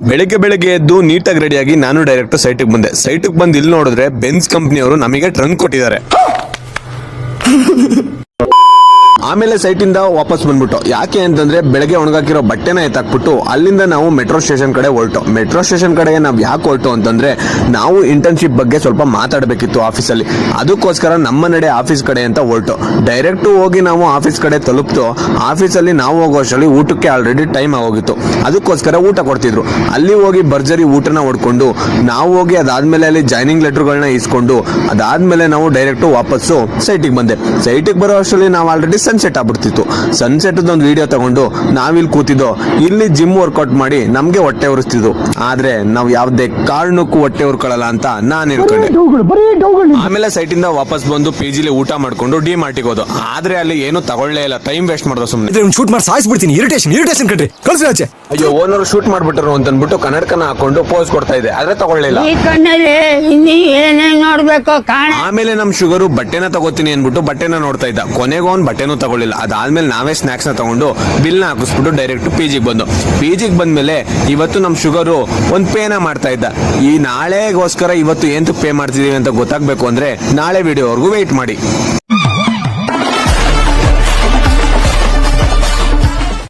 ಬೆಳಗ್ಗೆ ಎದ್ದು ನೀಟಾಗಿ ರೆಡಿಯಾಗಿ ನಾನು ಡೈರೆಕ್ಟ್ ಸೈಟಿಗೆ ಬಂದೆ. ಸೈಟಿಗೆ ಬಂದು ಇಲ್ಲಿ ನೋಡಿದ್ರೆ ಬೆನ್ಸ್ ಕಂಪ್ನಿಯವರು ನಮಗೆ ಟ್ರಂಕ್ ಕೊಟ್ಟಿದ್ದಾರೆ. ಆಮೇಲೆ ಸೈಟಿಂದ ವಾಪಸ್ ಬಂದ್ಬಿಟ್ಟು ಯಾಕೆ ಅಂತಂದ್ರೆ ಬೆಳಗ್ಗೆ ಒಣಗಾಕಿರೋ ಬಟ್ಟೆನ ಎತ್ತಾಕ್ಬಿಟ್ಟು ಅಲ್ಲಿಂದ ನಾವು ಮೆಟ್ರೋ ಸ್ಟೇಷನ್ ಕಡೆ ಹೊರಟು. ಮೆಟ್ರೋ ಸ್ಟೇಷನ್ ಕಡೆಗೆ ನಾವು ಯಾಕೆ ಹೊರಟು ಅಂತಂದ್ರೆ ನಾವು ಇಂಟರ್ನ್ಶಿಪ್ ಬಗ್ಗೆ ಸ್ವಲ್ಪ ಮಾತಾಡಬೇಕಿತ್ತು ಆಫೀಸಲ್ಲಿ. ಅದಕ್ಕೋಸ್ಕರ ನಮ್ಮ ನಡೆ ಆಫೀಸ್ ಕಡೆ ಅಂತ ಹೊರಟು. ಡೈರೆಕ್ಟ್ ಹೋಗಿ ನಾವು ಆಫೀಸ್ ಕಡೆ ತಲುಪ್ತು. ಆಫೀಸಲ್ಲಿ ನಾವು ಹೋಗೋಷ್ಟರಲ್ಲಿ ಊಟಕ್ಕೆ ಆಲ್ರೆಡಿ ಟೈಮ್ ಆಗೋಗಿತ್ತು. ಅದಕ್ಕೋಸ್ಕರ ಊಟ ಕೊಡ್ತಿದ್ರು. ಅಲ್ಲಿ ಹೋಗಿ ಭರ್ಜರಿ ಊಟನ ಹೊಡ್ಕೊಂಡು ನಾವು ಹೋಗಿ ಅದಾದ್ಮೇಲೆ ಅಲ್ಲಿ ಜಾಯ್ನಿಂಗ್ ಲೆಟರ್ಗಳನ್ನ ಇಸ್ಕೊಂಡು ಅದಾದ್ಮೇಲೆ ನಾವು ಡೈರೆಕ್ಟ್ ವಾಪಸ್ಸು ಸೈಟಿಗೆ ಬಂದೆ. ಸೈಟಿಗೆ ಬರೋ ಅಷ್ಟರಲ್ಲಿ ನಾವು ಆಲ್ರೆಡಿ ಸನ್ಸೆಟ್ ಆಗ್ಬಿಡ್ತಿತ್ತು. ಸನ್ಸೆಟ್ ಒಂದು ವಿಡಿಯೋ ತಗೊಂಡು ನಾವಿಲ್ಲಿ ಕೂತಿದ್ದೋ. ಇಲ್ಲಿ ಜಿಮ್ ವರ್ಕೌಟ್ ಮಾಡಿ ನಮ್ಗೆ ಹೊಟ್ಟೆ ಉರಿಸ್ತಿದ್ವು. ಆದ್ರೆ ನಾವು ಯಾವ್ದೇ ಕಾರಣಕ್ಕೂ ಹೊಟ್ಟೆ ಉರ್ಕೊಳ್ಳಲ್ಲ ಅಂತ ನಾನು ಹೇಳ್ಕೊಂಡೆ. ಆಮೇಲೆ ಸೈಟಿಂದ ವಾಪಸ್ ಬಂದು ಪಿಜಿಲಿ ಊಟ ಮಾಡ್ಕೊಂಡು ಡಿ ಮಾರ್ಟಿಗೆ ಹೋದು. ಆದ್ರೆ ಅಲ್ಲಿ ಏನು ತಗೊಳ್ಳೇ ಇಲ್ಲ, ಟೈಮ್ ವೇಸ್ಟ್ ಮಾಡ್ದೋ ಸುಮ್ಮನೆ. ಶೂಟ್ ಮಾಡಿ ಸಾಯಿಸ್ಬಿಡ್ತೀನಿ. ಇರಿಟೇಷನ್ ಕಟ್ರಿ ಕಳ್ಸಿ ಆಚೆ. ಅಯ್ಯೋ ಓನರ್ ಶೂಟ್ ಮಾಡ್ಬಿಟ್ಟರು ಅಂತ ಅಂದ್ಬಿಟ್ಟು ಕನ್ನಡಕನ ಹಾಕೊಂಡು ಪೋಸ್ ಕೊಡ್ತಾ ಇದೆ, ಆದ್ರೆ ತಗೊಳ್ಳಿಲ್ಲ. ನೋಡ್ಬೇಕು ಕಾಣ. ಆಮೇಲೆ ನಮ್ ಶುಗರು ಬಟ್ಟೆನ ತಗೋತೀನಿ ಅನ್ಬಿಟ್ಟು ಬಟ್ಟೆನ ನೋಡ್ತಾ ಇದ್ದ. ಕೊನೆಗೂ ಅವ್ನು ಬಟ್ಟೆನೂ ತಗೊಳ್ಳಿಲ್ಲ. ಅದಾದ್ಮೇಲೆ ನಾವೇ ಸ್ನಾಕ್ಸ್ ನ ತಗೊಂಡು ಬಿಲ್ ನ ಹಾಕಿಸ್ಬಿಟ್ಟು ಡೈರೆಕ್ಟ್ ಪಿಜಿಗೆ ಬಂದು. ಪಿಜಿಗೆ ಬಂದ್ಮೇಲೆ ಇವತ್ತು ನಮ್ ಶುಗರು ಒಂದ್ ಪೇನ ಮಾಡ್ತಾ ಇದ್ದ. ಈ ನಾಳೆಗೋಸ್ಕರ ಇವತ್ತು ಏನ್ ಪೇ ಮಾಡ್ತಿದೀವಿ ಅಂತ ಗೊತ್ತಾಗ್ಬೇಕು ಅಂದ್ರೆ ನಾಳೆ ವಿಡಿಯೋವರೆಗೂ ವೇಟ್ ಮಾಡಿ.